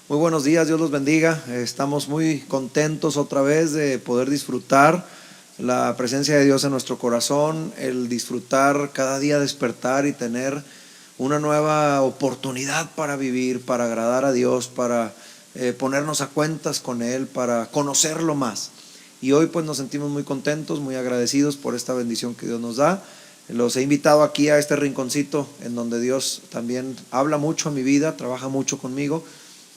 Muy buenos días, Dios los bendiga. Estamos muy contentos otra vez de poder disfrutar la presencia de Dios en nuestro corazón, el disfrutar cada día, despertar y tener una nueva oportunidad para vivir, para agradar a Dios, para ponernos a cuentas con Él, para conocerlo más. Y hoy pues nos sentimos muy contentos, muy agradecidos por esta bendición que Dios nos da. Los he invitado aquí a este rinconcito en donde Dios también habla mucho a mi vida, trabaja mucho conmigo.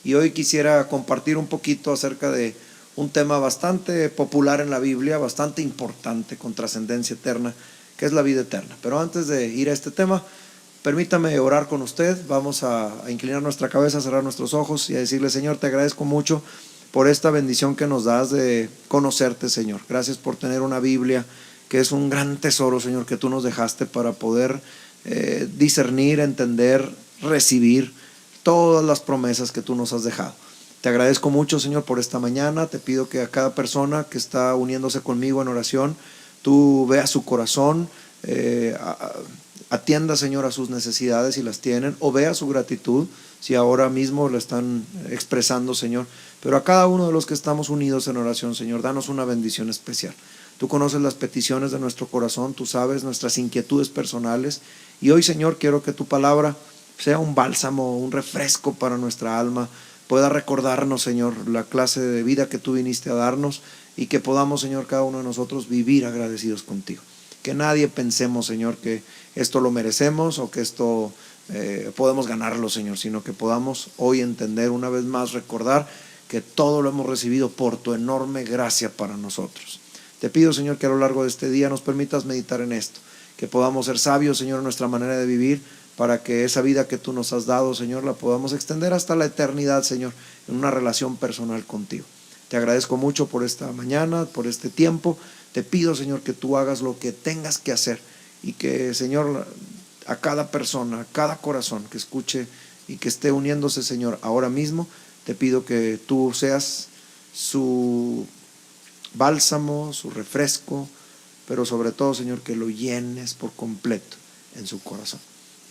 Y hoy quisiera compartir un poquito acerca de un tema bastante popular en la Biblia, bastante importante, con trascendencia eterna, que es la vida eterna. Pero antes de ir a este tema, permítame orar con usted. Vamos a inclinar nuestra cabeza, a cerrar nuestros ojos y a decirle: Señor, te agradezco mucho por esta bendición que nos das de conocerte, Señor. Gracias por tener una Biblia que es un gran tesoro, Señor, que tú nos dejaste para poder discernir, entender, recibir todas las promesas que tú nos has dejado. Te agradezco mucho, Señor, por esta mañana. Te pido que a cada persona que está uniéndose conmigo en oración, tú veas su corazón, atienda, Señor, a sus necesidades si las tienen, o vea su gratitud si ahora mismo lo están expresando, Señor. Pero a cada uno de los que estamos unidos en oración, Señor, danos una bendición especial. Tú conoces las peticiones de nuestro corazón, tú sabes nuestras inquietudes personales, y hoy, Señor, quiero que tu palabra sea un bálsamo, un refresco para nuestra alma, pueda recordarnos, Señor, la clase de vida que tú viniste a darnos, y que podamos, Señor, cada uno de nosotros vivir agradecidos contigo. Que nadie pensemos, Señor, que esto lo merecemos o que esto podemos ganarlo, Señor, sino que podamos hoy entender, una vez más recordar que todo lo hemos recibido por tu enorme gracia para nosotros. Te pido, Señor, que a lo largo de este día nos permitas meditar en esto, que podamos ser sabios, Señor, en nuestra manera de vivir, para que esa vida que tú nos has dado, Señor, la podamos extender hasta la eternidad, Señor, en una relación personal contigo. Te agradezco mucho por esta mañana, por este tiempo. Te pido, Señor, que tú hagas lo que tengas que hacer y que, Señor, a cada persona, a cada corazón que escuche y que esté uniéndose, Señor, ahora mismo, te pido que tú seas su bálsamo, su refresco, pero sobre todo, Señor, que lo llenes por completo en su corazón.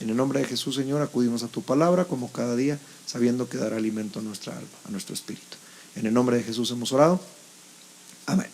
En el nombre de Jesús, Señor, acudimos a tu palabra como cada día, sabiendo que dará alimento a nuestra alma, a nuestro espíritu. En el nombre de Jesús hemos orado. Amén.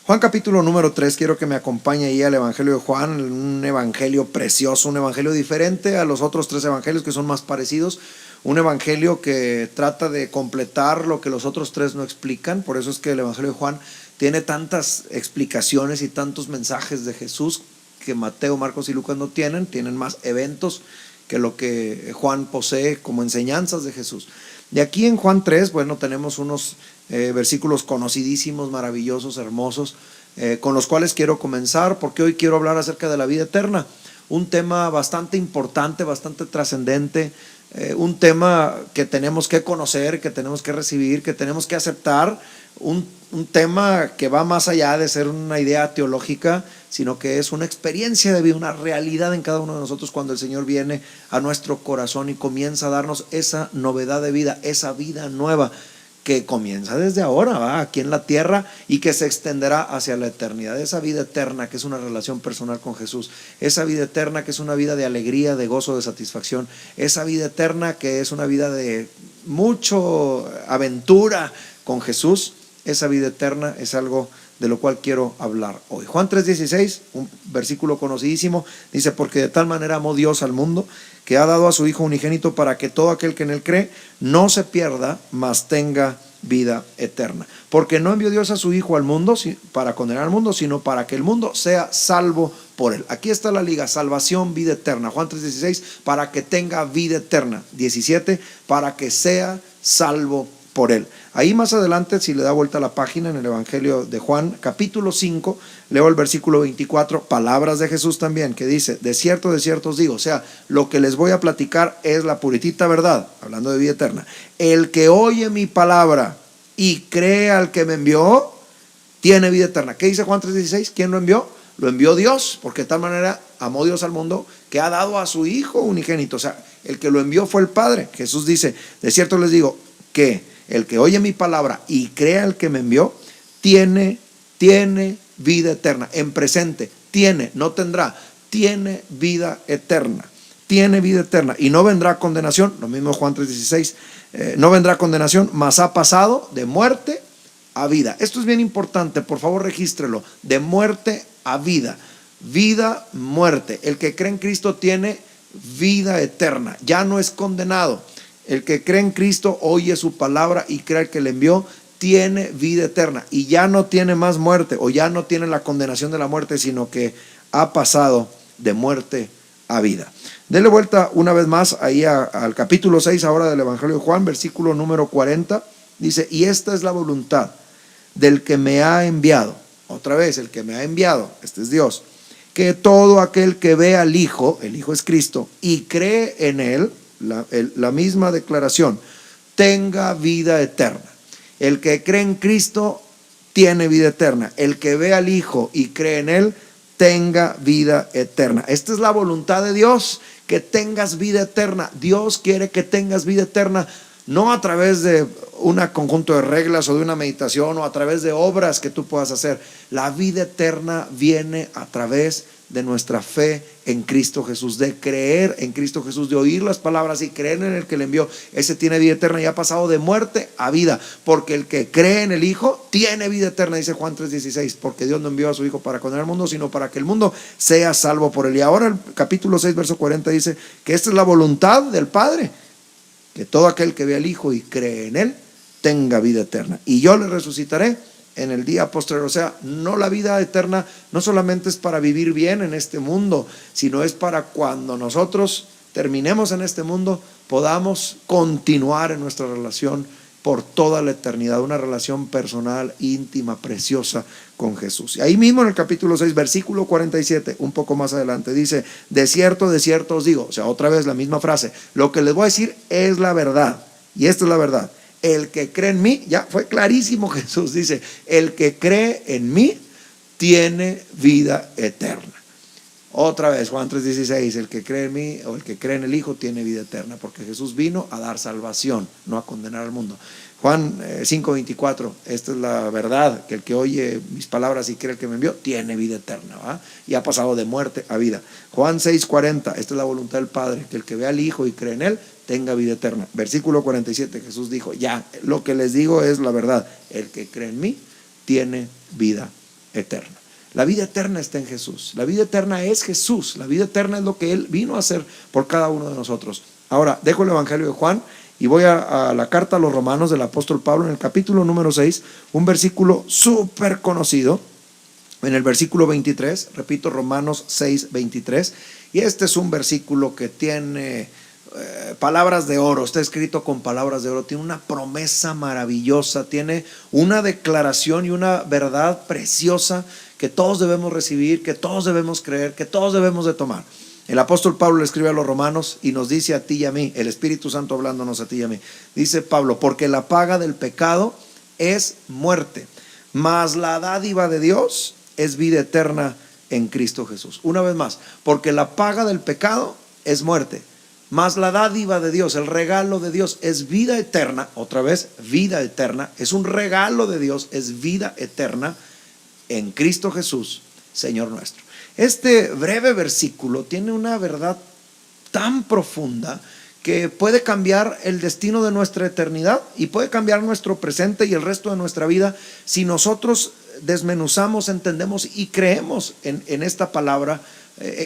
Juan capítulo número 3, quiero que me acompañe ahí al Evangelio de Juan, un evangelio precioso, un evangelio diferente a los otros 3 evangelios que son más parecidos, un evangelio que trata de completar lo que los otros 3 no explican. Por eso es que el Evangelio de Juan tiene tantas explicaciones y tantos mensajes de Jesús que Mateo, Marcos y Lucas no tienen más eventos que lo que Juan posee como enseñanzas de Jesús. De aquí en Juan 3, bueno, tenemos unos versículos conocidísimos, maravillosos, hermosos, con los cuales quiero comenzar, porque hoy quiero hablar acerca de la vida eterna, un tema bastante importante, bastante trascendente, un tema que tenemos que conocer, que tenemos que recibir, que tenemos que aceptar, un tema que va más allá de ser una idea teológica, sino que es una experiencia de vida, una realidad en cada uno de nosotros cuando el Señor viene a nuestro corazón y comienza a darnos esa novedad de vida, esa vida nueva que comienza desde ahora, ¿va? Aquí en la tierra, y que se extenderá hacia la eternidad. Esa vida eterna que es una relación personal con Jesús, esa vida eterna que es una vida de alegría, de gozo, de satisfacción, esa vida eterna que es una vida de mucho aventura con Jesús. Esa vida eterna es algo de lo cual quiero hablar hoy. Juan 3:16, un versículo conocidísimo, dice: porque de tal manera amó Dios al mundo, que ha dado a su Hijo unigénito, para que todo aquel que en él cree no se pierda, mas tenga vida eterna. Porque no envió Dios a su Hijo al mundo para condenar al mundo, sino para que el mundo sea salvo por él. Aquí está la liga: salvación, vida eterna. Juan 3:16, para que tenga vida eterna. 17, para que sea salvo por él. Ahí más adelante, si le da vuelta a la página, en el Evangelio de Juan, capítulo 5, leo el versículo 24, palabras de Jesús también, que dice: de cierto os digo, o sea, lo que les voy a platicar es la puritita verdad, hablando de vida eterna. El que oye mi palabra y cree al que me envió, tiene vida eterna. ¿Qué dice Juan 3:16? ¿Quién lo envió? Lo envió Dios, porque de tal manera amó Dios al mundo, que ha dado a su Hijo unigénito. O sea, el que lo envió fue el Padre. Jesús dice: de cierto les digo que el que oye mi palabra y crea al que me envió, tiene vida eterna. En presente, tiene, no tendrá, tiene vida eterna. tiene vida eterna y no vendrá condenación, lo mismo Juan 3:16, no vendrá condenación, mas ha pasado de muerte a vida. Esto es bien importante, por favor regístrelo, de muerte a vida, vida, muerte. El que cree en Cristo tiene vida eterna, ya no es condenado. El que cree en Cristo, oye su palabra y cree al que le envió, tiene vida eterna y ya no tiene más muerte, o ya no tiene la condenación de la muerte, sino que ha pasado de muerte a vida. Dele vuelta una vez más ahí al capítulo 6 ahora del Evangelio de Juan, versículo número 40, dice: y esta es la voluntad del que me ha enviado. Otra vez, el que me ha enviado, este es Dios, que todo aquel que ve al Hijo, el Hijo es Cristo, y cree en Él, la misma declaración, tenga vida eterna. El que cree en Cristo tiene vida eterna. El que ve al Hijo y cree en Él, tenga vida eterna. Esta es la voluntad de Dios, que tengas vida eterna. Dios quiere que tengas vida eterna, no a través de un conjunto de reglas o de una meditación o a través de obras que tú puedas hacer. La vida eterna viene a través de nuestra fe en Cristo Jesús, de creer en Cristo Jesús, de oír las palabras y creer en el que le envió. Ese tiene vida eterna y ha pasado de muerte a vida, porque el que cree en el Hijo tiene vida eterna, dice Juan 3:16, porque Dios no envió a su Hijo para condenar al mundo, sino para que el mundo sea salvo por él. Y ahora el capítulo 6 verso 40 dice que esta es la voluntad del Padre, que todo aquel que ve al Hijo y cree en Él tenga vida eterna, y yo le resucitaré en el día posterior. O sea, no, la vida eterna no solamente es para vivir bien en este mundo, sino es para cuando nosotros terminemos en este mundo, podamos continuar en nuestra relación por toda la eternidad, una relación personal, íntima, preciosa con Jesús. Y ahí mismo en el capítulo 6, versículo 47, un poco más adelante, dice: de cierto os digo, o sea, otra vez la misma frase, lo que les voy a decir es la verdad, y esta es la verdad. El que cree en mí, ya fue clarísimo Jesús, dice: el que cree en mí tiene vida eterna. Otra vez Juan 3:16, el que cree en mí o el que cree en el Hijo tiene vida eterna, porque Jesús vino a dar salvación, no a condenar al mundo. Juan 5:24, esta es la verdad, que el que oye mis palabras y cree el que me envió tiene vida eterna, ¿va? Y ha pasado de muerte a vida. Juan 6:40, esta es la voluntad del Padre, que el que ve al Hijo y cree en Él tenga vida eterna. Versículo 47, Jesús dijo: ya, lo que les digo es la verdad, el que cree en mí tiene vida eterna. La vida eterna está en Jesús, la vida eterna es Jesús, la vida eterna es lo que Él vino a hacer por cada uno de nosotros. Ahora, dejo el Evangelio de Juan y voy a la carta a los Romanos del apóstol Pablo, en el capítulo número 6, un versículo súper conocido, en el versículo 23, repito, Romanos 6:23, y este es un versículo que tiene palabras de oro, está escrito con palabras de oro, tiene una promesa maravillosa, tiene una declaración y una verdad preciosa que todos debemos recibir, que todos debemos creer, que todos debemos de tomar. El apóstol Pablo le escribe a los romanos y nos dice a ti y a mí, el Espíritu Santo hablándonos a ti y a mí, dice Pablo: porque la paga del pecado es muerte, mas la dádiva de Dios es vida eterna en Cristo Jesús. Una vez más, porque la paga del pecado es muerte, mas la dádiva de Dios, el regalo de Dios es vida eterna. Otra vez, vida eterna, es un regalo de Dios, es vida eterna en Cristo Jesús, Señor nuestro. Este breve versículo tiene una verdad tan profunda que puede cambiar el destino de nuestra eternidad y puede cambiar nuestro presente y el resto de nuestra vida si nosotros desmenuzamos, entendemos y creemos en esta palabra,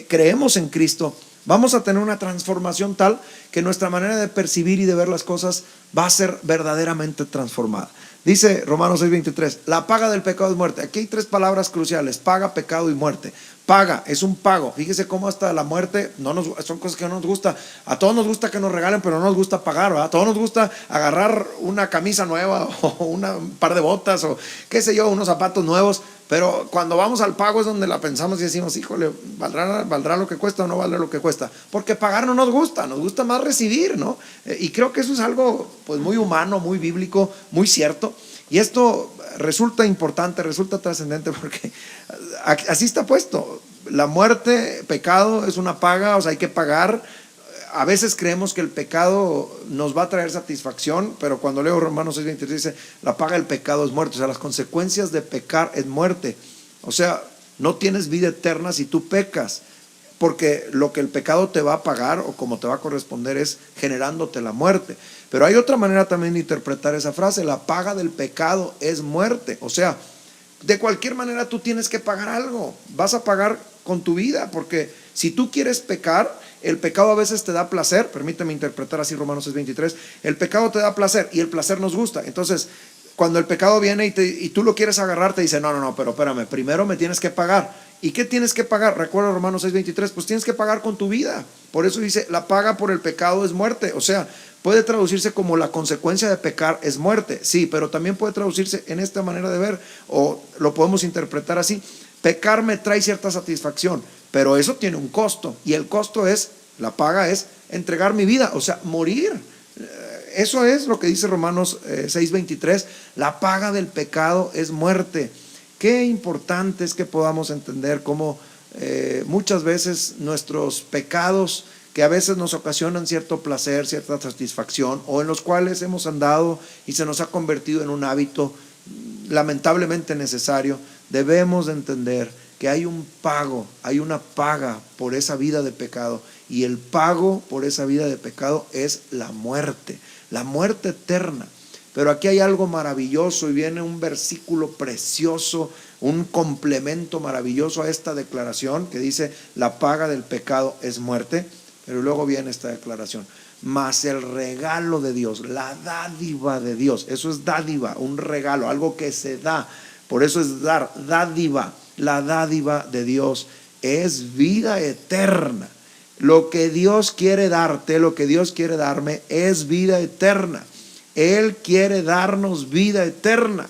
creemos en Cristo. Vamos a tener una transformación tal que nuestra manera de percibir y de ver las cosas va a ser verdaderamente transformada. Dice Romanos 6:23, la paga del pecado es muerte. Aquí hay tres palabras cruciales: paga, pecado y muerte. Paga es un pago. Fíjese cómo hasta la muerte son cosas que no nos gusta. A todos nos gusta que nos regalen, pero no nos gusta pagar, ¿verdad? A todos nos gusta agarrar una camisa nueva o un par de botas o qué sé yo, unos zapatos nuevos, pero cuando vamos al pago es donde la pensamos y decimos: híjole, ¿valdrá lo que cuesta o no valdrá lo que cuesta? Porque pagar no nos gusta más recibir, ¿no? Y creo que eso es algo pues muy humano, muy bíblico, muy cierto. Y esto resulta importante, resulta trascendente, porque así está puesto. La muerte, pecado, es una paga, o sea, hay que pagar. A veces creemos que el pecado nos va a traer satisfacción, pero cuando leo Romanos 6:23 dice: la paga del pecado es muerte. O sea, las consecuencias de pecar es muerte. O sea, no tienes vida eterna si tú pecas. porque lo que el pecado te va a pagar o como te va a corresponder es generándote la muerte. Pero hay otra manera también de interpretar esa frase: la paga del pecado es muerte. O sea, de cualquier manera tú tienes que pagar algo, vas a pagar con tu vida, porque si tú quieres pecar, el pecado a veces te da placer. Permíteme interpretar así Romanos 6:23, el pecado te da placer y el placer nos gusta. Entonces, cuando el pecado viene y tú lo quieres agarrar, te dice, no, pero espérame, primero me tienes que pagar. ¿Y qué tienes que pagar? Recuerda Romanos 6:23, pues tienes que pagar con tu vida. Por eso dice, la paga por el pecado es muerte. O sea, puede traducirse como la consecuencia de pecar es muerte, sí, pero también puede traducirse en esta manera de ver, o lo podemos interpretar así: pecar me trae cierta satisfacción, pero eso tiene un costo, y el costo es, la paga es entregar mi vida, o sea, morir. Eso es lo que dice Romanos 6:23, la paga del pecado es muerte. Qué importante es que podamos entender cómo muchas veces nuestros pecados, que a veces nos ocasionan cierto placer, cierta satisfacción, o en los cuales hemos andado y se nos ha convertido en un hábito lamentablemente necesario, debemos de entender que hay un pago, hay una paga por esa vida de pecado, y el pago por esa vida de pecado es la muerte eterna. Pero aquí hay algo maravilloso, y viene un versículo precioso, un complemento maravilloso a esta declaración que dice, la paga del pecado es muerte. Pero luego viene esta declaración: mas el regalo de Dios, la dádiva de Dios. Eso es dádiva, un regalo, algo que se da. Por eso es dar, dádiva. La dádiva de Dios es vida eterna. Lo que Dios quiere darte, lo que Dios quiere darme es vida eterna. Él quiere darnos vida eterna.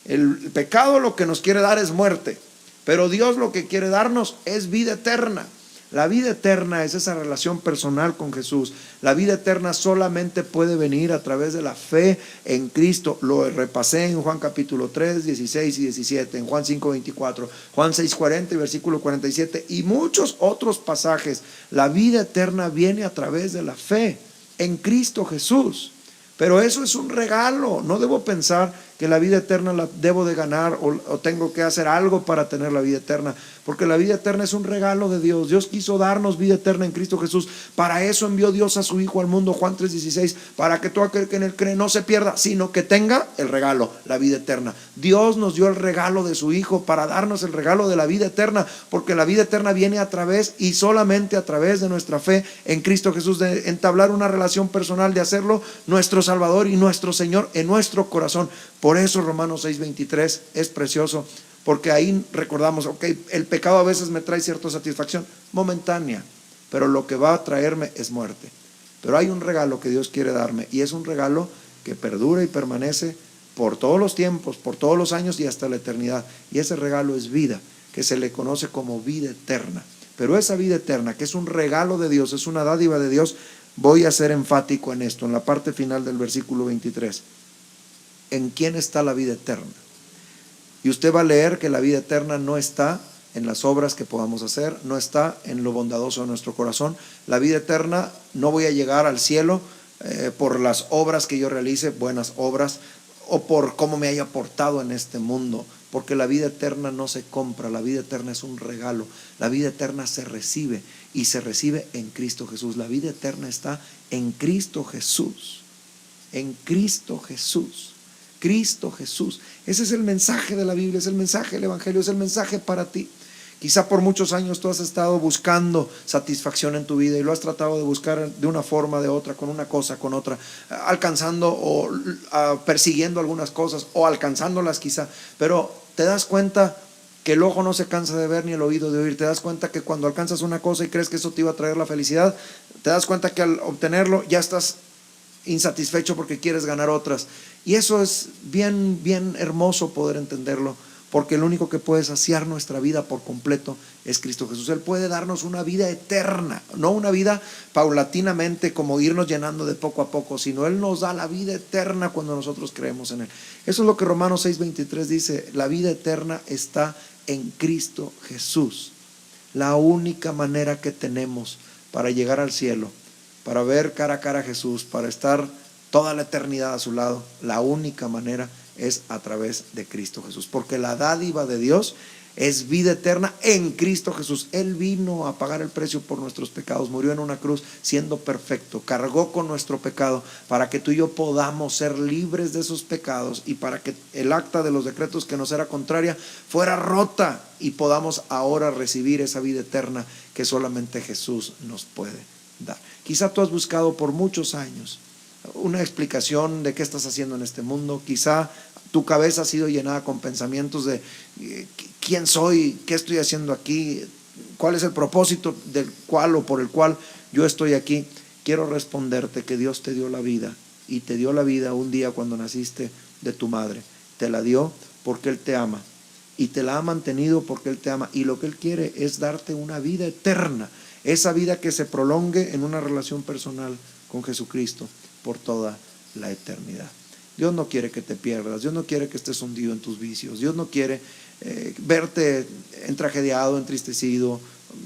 El pecado lo que nos quiere dar es muerte, pero Dios lo que quiere darnos es vida eterna. La vida eterna es esa relación personal con Jesús. La vida eterna solamente puede venir a través de la fe en Cristo. Lo repasé en Juan capítulo 3, 16 y 17, en Juan 5:24, Juan 6:40 y versículo 47 y muchos otros pasajes. La vida eterna viene a través de la fe en Cristo Jesús. Pero eso es un regalo. No debo pensar que la vida eterna la debo de ganar o tengo que hacer algo para tener la vida eterna, porque la vida eterna es un regalo de Dios. Dios quiso darnos vida eterna en Cristo Jesús. Para eso envió Dios a su Hijo al mundo, Juan 3:16, para que todo aquel que en él cree no se pierda, sino que tenga el regalo, la vida eterna. Dios nos dio el regalo de su Hijo para darnos el regalo de la vida eterna, porque la vida eterna viene a través y solamente a través de nuestra fe en Cristo Jesús, de entablar una relación personal, de hacerlo nuestro Salvador y nuestro Señor en nuestro corazón. Por eso Romanos 6:23 es precioso, porque ahí recordamos, el pecado a veces me trae cierta satisfacción momentánea, pero lo que va a traerme es muerte. Pero hay un regalo que Dios quiere darme, y es un regalo que perdura y permanece por todos los tiempos, por todos los años y hasta la eternidad. Y ese regalo es vida, que se le conoce como vida eterna. Pero esa vida eterna, que es un regalo de Dios, es una dádiva de Dios, voy a ser enfático en esto, en la parte final del versículo 23. ¿En quién está la vida eterna? Y usted va a leer que la vida eterna no está en las obras que podamos hacer, no está en lo bondadoso de nuestro corazón. La vida eterna, no voy a llegar al cielo por las obras que yo realice, buenas obras, o por cómo me haya portado en este mundo, porque la vida eterna no se compra. La vida eterna es un regalo. La vida eterna se recibe, y se recibe en Cristo Jesús. La vida eterna está en Cristo Jesús. En Cristo Jesús. Cristo Jesús. Ese es el mensaje de la Biblia, es el mensaje del Evangelio, es el mensaje para ti. Quizá por muchos años tú has estado buscando satisfacción en tu vida, y lo has tratado de buscar de una forma, de otra, con una cosa, con otra, alcanzando o persiguiendo algunas cosas, o alcanzándolas quizá, pero te das cuenta que el ojo no se cansa de ver ni el oído de oír. Te das cuenta que cuando alcanzas una cosa y crees que eso te iba a traer la felicidad, te das cuenta que al obtenerlo ya estás insatisfecho porque quieres ganar otras. Y eso es bien, bien hermoso poder entenderlo, porque el único que puede saciar nuestra vida por completo es Cristo Jesús. Él puede darnos una vida eterna, no una vida paulatinamente, como irnos llenando de poco a poco, sino Él nos da la vida eterna cuando nosotros creemos en Él. Eso es lo que Romanos 6:23 dice: la vida eterna está en Cristo Jesús. La única manera que tenemos para llegar al cielo, para ver cara a cara a Jesús, para estar toda la eternidad a su lado, la única manera es a través de Cristo Jesús, porque la dádiva de Dios es vida eterna en Cristo Jesús. Él vino a pagar el precio por nuestros pecados, murió en una cruz siendo perfecto, cargó con nuestro pecado para que tú y yo podamos ser libres de esos pecados y para que el acta de los decretos que nos era contraria fuera rota y podamos ahora recibir esa vida eterna que solamente Jesús nos puede dar. Quizá tú has buscado por muchos años una explicación de qué estás haciendo en este mundo. Quizá tu cabeza ha sido llenada con pensamientos de quién soy, qué estoy haciendo aquí, cuál es el propósito del cual o por el cual yo estoy aquí. Quiero responderte que Dios te dio la vida, y te dio la vida un día cuando naciste de tu madre. Te la dio porque Él te ama, y te la ha mantenido porque Él te ama, y lo que Él quiere es darte una vida eterna, esa vida que se prolongue en una relación personal con Jesucristo por toda la eternidad. Dios no quiere que te pierdas, Dios no quiere que estés hundido en tus vicios, Dios no quiere verte entragediado, entristecido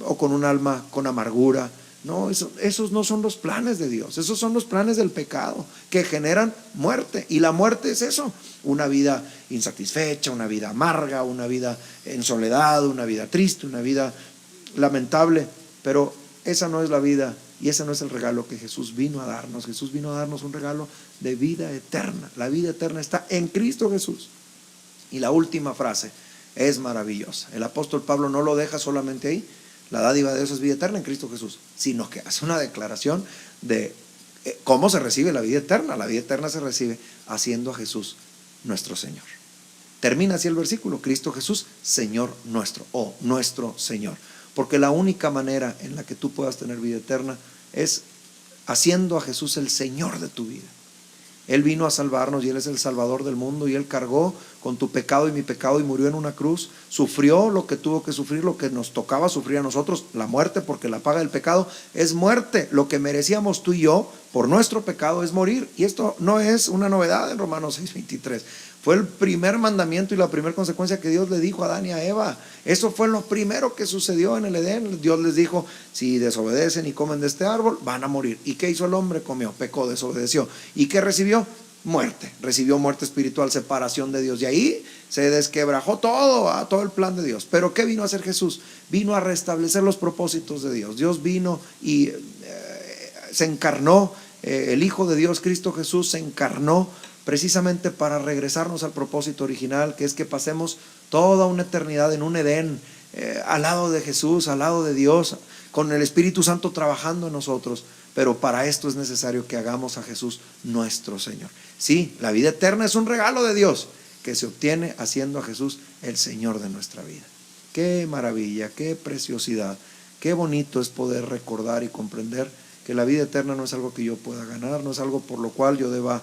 o con un alma con amargura. No, esos no son los planes de Dios, esos son los planes del pecado que generan muerte, y la muerte es eso, una vida insatisfecha, una vida amarga, una vida en soledad, una vida triste, una vida lamentable, pero esa no es la vida. Y ese no es el regalo que Jesús vino a darnos. Jesús vino a darnos un regalo de vida eterna. La vida eterna está en Cristo Jesús. Y la última frase es maravillosa. El apóstol Pablo no lo deja solamente ahí. La dádiva de Dios es vida eterna en Cristo Jesús, sino que hace una declaración de cómo se recibe la vida eterna. La vida eterna se recibe haciendo a Jesús nuestro Señor. Termina así el versículo: Cristo Jesús, Señor nuestro, o nuestro Señor. Porque la única manera en la que tú puedas tener vida eterna es haciendo a Jesús el Señor de tu vida. Él vino a salvarnos y Él es el Salvador del mundo, y Él cargó con tu pecado y mi pecado y murió en una cruz, sufrió lo que tuvo que sufrir, lo que nos tocaba sufrir a nosotros, la muerte, porque la paga del pecado es muerte. Lo que merecíamos tú y yo por nuestro pecado es morir, y esto no es una novedad en Romanos 6:23. Fue el primer mandamiento y la primera consecuencia que Dios le dijo a Adán y a Eva. Eso fue lo primero que sucedió en el Edén. Dios les dijo: si desobedecen y comen de este árbol, van a morir. ¿Y qué hizo el hombre? Comió, pecó, desobedeció. ¿Y qué recibió? Muerte. Recibió muerte espiritual, separación de Dios. Y ahí se desquebrajó todo el plan de Dios. ¿Pero qué vino a hacer Jesús? Vino a restablecer los propósitos de Dios. Dios vino y se encarnó. El Hijo de Dios, Cristo Jesús, se encarnó precisamente para regresarnos al propósito original, que es que pasemos toda una eternidad en un Edén, al lado de Jesús, al lado de Dios, con el Espíritu Santo trabajando en nosotros. Pero para esto es necesario que hagamos a Jesús nuestro Señor. Sí, la vida eterna es un regalo de Dios que se obtiene haciendo a Jesús el Señor de nuestra vida. Qué maravilla, qué preciosidad, qué bonito es poder recordar y comprender que la vida eterna no es algo que yo pueda ganar, no es algo por lo cual yo deba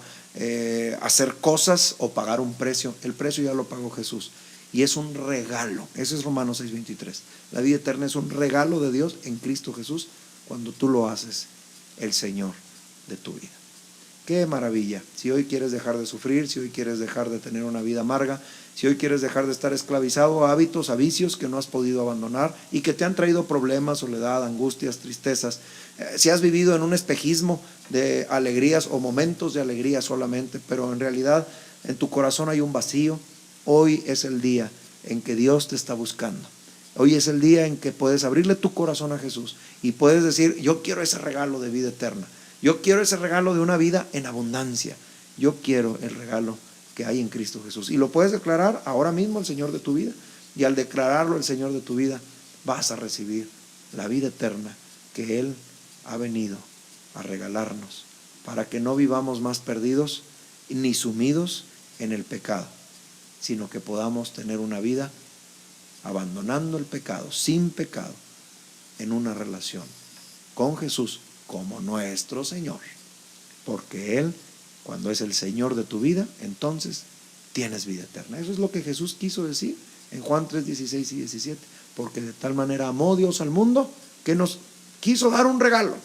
hacer cosas o pagar un precio. El precio ya lo pagó Jesús y es un regalo. Eso es Romanos 6:23. La vida eterna es un regalo de Dios en Cristo Jesús cuando tú lo haces el Señor de tu vida. Qué maravilla. Si hoy quieres dejar de sufrir, si hoy quieres dejar de tener una vida amarga, si hoy quieres dejar de estar esclavizado a hábitos, a vicios que no has podido abandonar y que te han traído problemas, soledad, angustias, tristezas, si has vivido en un espejismo de alegrías o momentos de alegría solamente, pero en realidad en tu corazón hay un vacío, hoy es el día en que Dios te está buscando. Hoy es el día en que puedes abrirle tu corazón a Jesús y puedes decir: yo quiero ese regalo de vida eterna, yo quiero ese regalo de una vida en abundancia, yo quiero el regalo que hay en Cristo Jesús. Y lo puedes declarar ahora mismo el Señor de tu vida, y al declararlo el Señor de tu vida vas a recibir la vida eterna que Él ha venido a regalarnos, para que no vivamos más perdidos ni sumidos en el pecado, sino que podamos tener una vida abandonando el pecado, sin pecado, en una relación con Jesús como nuestro Señor. Porque Él, cuando es el Señor de tu vida, entonces tienes vida eterna. Eso es lo que Jesús quiso decir en Juan 3:16 y 17. Porque de tal manera amó Dios al mundo que nos quiso dar un regalo.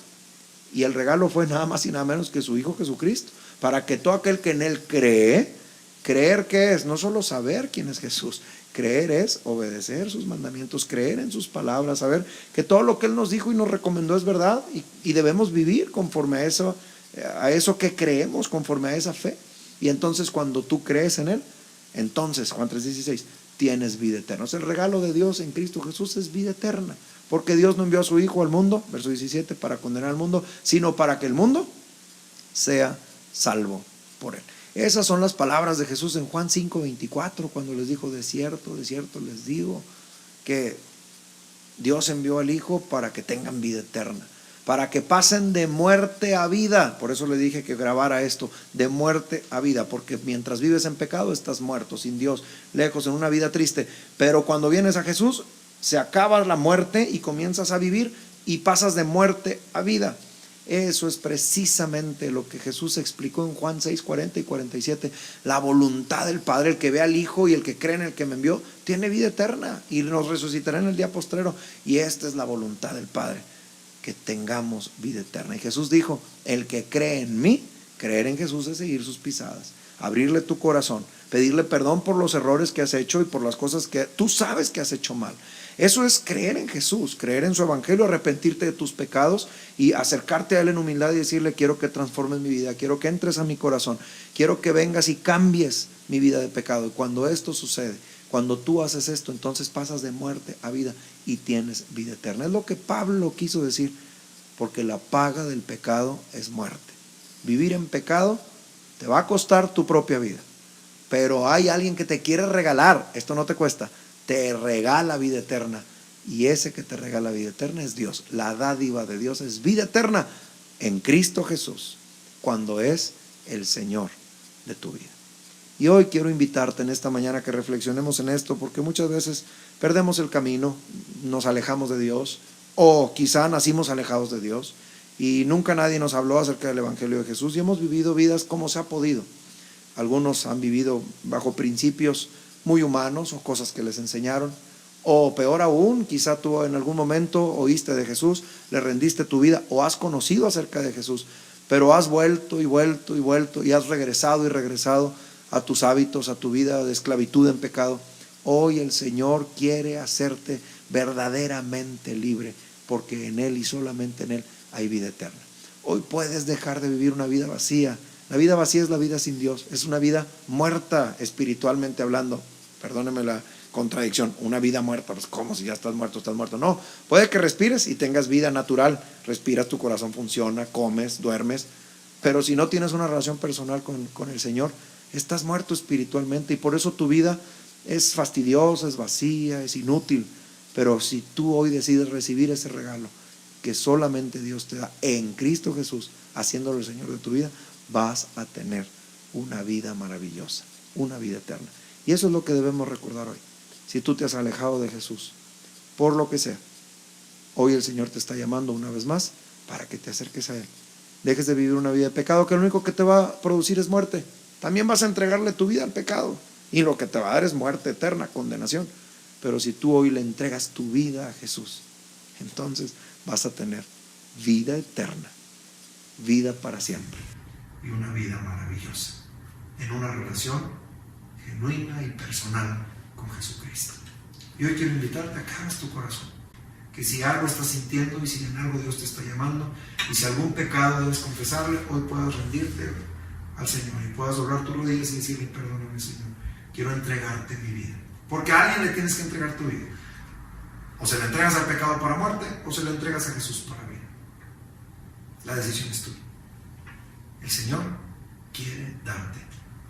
Y el regalo fue nada más y nada menos que su Hijo Jesucristo, para que todo aquel que en Él cree, creer ¿qué es? No solo saber quién es Jesús, creer es obedecer sus mandamientos, creer en sus palabras, saber que todo lo que Él nos dijo y nos recomendó es verdad, y debemos vivir conforme a eso que creemos, conforme a esa fe. Y entonces cuando tú crees en Él, entonces, Juan 3:16, tienes vida eterna. O sea, el regalo de Dios en Cristo Jesús es vida eterna. Porque Dios no envió a su Hijo al mundo, verso 17, para condenar al mundo, sino para que el mundo sea salvo por él. Esas son las palabras de Jesús en Juan 5:24, cuando les dijo: de cierto les digo que Dios envió al Hijo para que tengan vida eterna, para que pasen de muerte a vida. Por eso le dije que grabara esto, de muerte a vida, porque mientras vives en pecado estás muerto, sin Dios, lejos, en una vida triste. Pero cuando vienes a Jesús, se acaba la muerte y comienzas a vivir y pasas de muerte a vida. Eso es precisamente lo que Jesús explicó en Juan 6:40 y 47. La voluntad del Padre, el que ve al Hijo y el que cree en el que me envió, tiene vida eterna y nos resucitará en el día postrero. Y esta es la voluntad del Padre, que tengamos vida eterna. Y Jesús dijo: el que cree en mí, creer en Jesús es seguir sus pisadas, abrirle tu corazón, pedirle perdón por los errores que has hecho y por las cosas que tú sabes que has hecho mal. Eso es creer en Jesús, creer en su evangelio, arrepentirte de tus pecados y acercarte a Él en humildad y decirle: quiero que transformes mi vida, quiero que entres a mi corazón, quiero que vengas y cambies mi vida de pecado. Y cuando esto sucede, cuando tú haces esto, entonces pasas de muerte a vida y tienes vida eterna. Es lo que Pablo quiso decir, porque la paga del pecado es muerte. Vivir en pecado te va a costar tu propia vida, pero hay alguien que te quiere regalar, esto no te cuesta, te regala vida eterna, y ese que te regala vida eterna es Dios. La dádiva de Dios es vida eterna en Cristo Jesús, cuando es el Señor de tu vida. Y hoy quiero invitarte en esta mañana a que reflexionemos en esto, porque muchas veces perdemos el camino, nos alejamos de Dios, o quizá nacimos alejados de Dios y nunca nadie nos habló acerca del evangelio de Jesús, y hemos vivido vidas como se ha podido. Algunos han vivido bajo principios muy humanos o cosas que les enseñaron, o peor aún, quizá tú en algún momento oíste de Jesús, le rendiste tu vida o has conocido acerca de Jesús, pero has vuelto y vuelto y vuelto y has regresado y regresado a tus hábitos, a tu vida de esclavitud en pecado. Hoy el Señor quiere hacerte verdaderamente libre, porque en Él y solamente en Él hay vida eterna. Hoy puedes dejar de vivir una vida vacía. La vida vacía es la vida sin Dios, es una vida muerta espiritualmente hablando. Perdóneme la contradicción, una vida muerta, pues ¿cómo? Si ya estás muerto, estás muerto. No, puede que respires y tengas vida natural, respiras, tu corazón funciona, comes, duermes, pero si no tienes una relación personal con el Señor, estás muerto espiritualmente, y por eso tu vida es fastidiosa, es vacía, es inútil. Pero si tú hoy decides recibir ese regalo que solamente Dios te da en Cristo Jesús, haciéndolo el Señor de tu vida, vas a tener una vida maravillosa, una vida eterna. Y eso es lo que debemos recordar hoy. Si tú te has alejado de Jesús, por lo que sea, hoy el Señor te está llamando una vez más para que te acerques a Él. Dejes de vivir una vida de pecado, que lo único que te va a producir es muerte. También vas a entregarle tu vida al pecado, y lo que te va a dar es muerte eterna, condenación. Pero si tú hoy le entregas tu vida a Jesús, entonces vas a tener vida eterna, vida para siempre, y una vida maravillosa, en una relación genuina y personal con Jesucristo. Y hoy quiero invitarte a que abras tu corazón, que si algo estás sintiendo y si en algo Dios te está llamando, y si algún pecado debes confesarle, hoy puedas rendirte al Señor y puedas doblar tus rodillas y decirle: perdóname, Señor, quiero entregarte mi vida. Porque a alguien le tienes que entregar tu vida. O se le entregas al pecado para muerte, o se le entregas a Jesús para vida. La decisión es tuya. El Señor quiere darte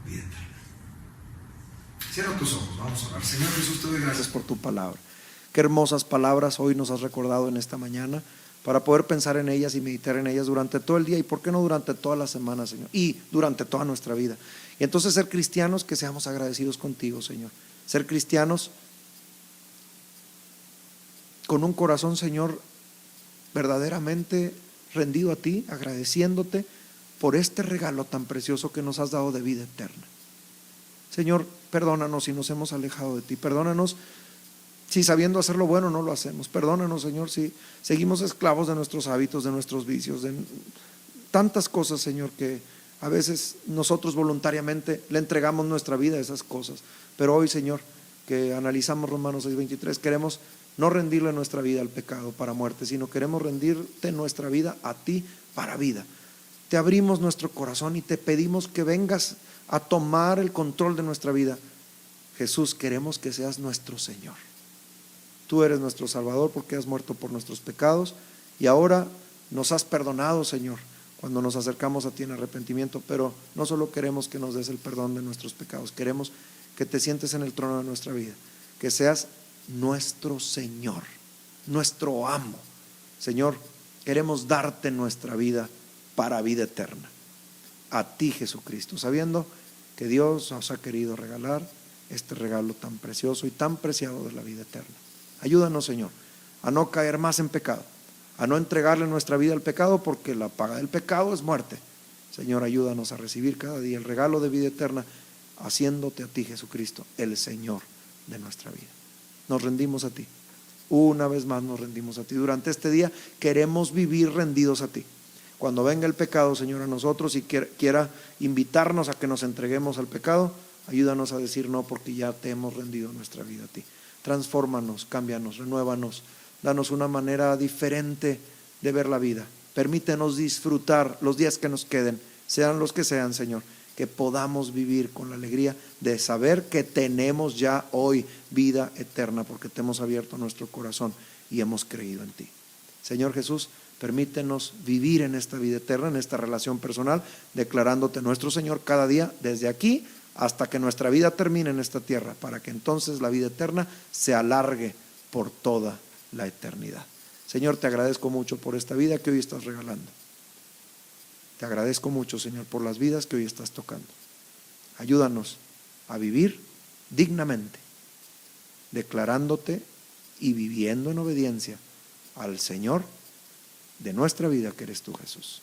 vida eterna. Cierra tus ojos, vamos a orar. Señor Jesús, te doy gracias por tu palabra. Qué hermosas palabras hoy nos has recordado en esta mañana, para poder pensar en ellas y meditar en ellas durante todo el día, y por qué no durante toda la semana, Señor, y durante toda nuestra vida. Y entonces ser cristianos que seamos agradecidos contigo, Señor. Ser cristianos con un corazón, Señor, verdaderamente rendido a ti, agradeciéndote por este regalo tan precioso que nos has dado de vida eterna. Señor, perdónanos si nos hemos alejado de ti, perdónanos si sabiendo hacer lo bueno no lo hacemos, perdónanos, Señor, si seguimos esclavos de nuestros hábitos, de nuestros vicios, de tantas cosas, Señor, que a veces nosotros voluntariamente le entregamos nuestra vida a esas cosas. Pero hoy, Señor, que analizamos Romanos 6:23, queremos no rendirle nuestra vida al pecado para muerte, sino queremos rendirte nuestra vida a ti para vida. Te abrimos nuestro corazón y te pedimos que vengas a tomar el control de nuestra vida, Jesús, queremos que seas nuestro Señor. Tú eres nuestro Salvador porque has muerto por nuestros pecados y ahora nos has perdonado, Señor, cuando nos acercamos a ti en arrepentimiento. Pero no solo queremos que nos des el perdón de nuestros pecados, queremos que te sientes en el trono de nuestra vida, que seas nuestro Señor, nuestro amo. Señor, queremos darte nuestra vida para vida eterna, a ti, Jesucristo, sabiendo que Dios nos ha querido regalar este regalo tan precioso y tan preciado de la vida eterna. Ayúdanos, Señor, a no caer más en pecado, a no entregarle nuestra vida al pecado, porque la paga del pecado es muerte. Señor, ayúdanos a recibir cada día el regalo de vida eterna, haciéndote a ti, Jesucristo, el Señor de nuestra vida. Nos rendimos a ti. Una vez más nos rendimos a ti. Durante este día queremos vivir rendidos a ti. Cuando venga el pecado, Señor, a nosotros y quiera invitarnos a que nos entreguemos al pecado, ayúdanos a decir no, porque ya te hemos rendido nuestra vida a ti. Transfórmanos, cámbianos, renuévanos, danos una manera diferente de ver la vida. Permítenos disfrutar los días que nos queden, sean los que sean, Señor, que podamos vivir con la alegría de saber que tenemos ya hoy vida eterna, porque te hemos abierto nuestro corazón y hemos creído en ti. Señor Jesús, permítenos vivir en esta vida eterna, en esta relación personal, declarándote nuestro Señor cada día, desde aquí hasta que nuestra vida termine en esta tierra, para que entonces la vida eterna se alargue por toda la eternidad. Señor, te agradezco mucho por esta vida que hoy estás regalando. Te agradezco mucho, Señor, por las vidas que hoy estás tocando. Ayúdanos a vivir dignamente, declarándote y viviendo en obediencia al Señor de nuestra vida, que eres tú, Jesús.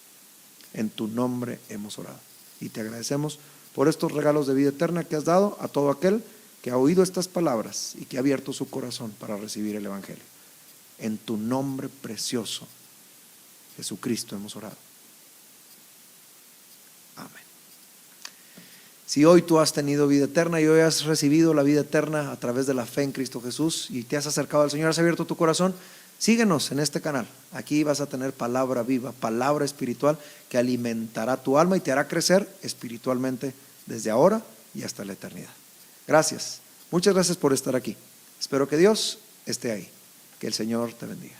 En tu nombre hemos orado y te agradecemos por estos regalos de vida eterna que has dado a todo aquel que ha oído estas palabras y que ha abierto su corazón para recibir el Evangelio. En tu nombre precioso, Jesucristo, hemos orado. Amén. Si hoy tú has tenido vida eterna y hoy has recibido la vida eterna a través de la fe en Cristo Jesús y te has acercado al Señor, has abierto tu corazón, síguenos en este canal. Aquí vas a tener palabra viva, palabra espiritual que alimentará tu alma y te hará crecer espiritualmente desde ahora y hasta la eternidad. Gracias. Muchas gracias por estar aquí. Espero que Dios esté ahí. Que el Señor te bendiga.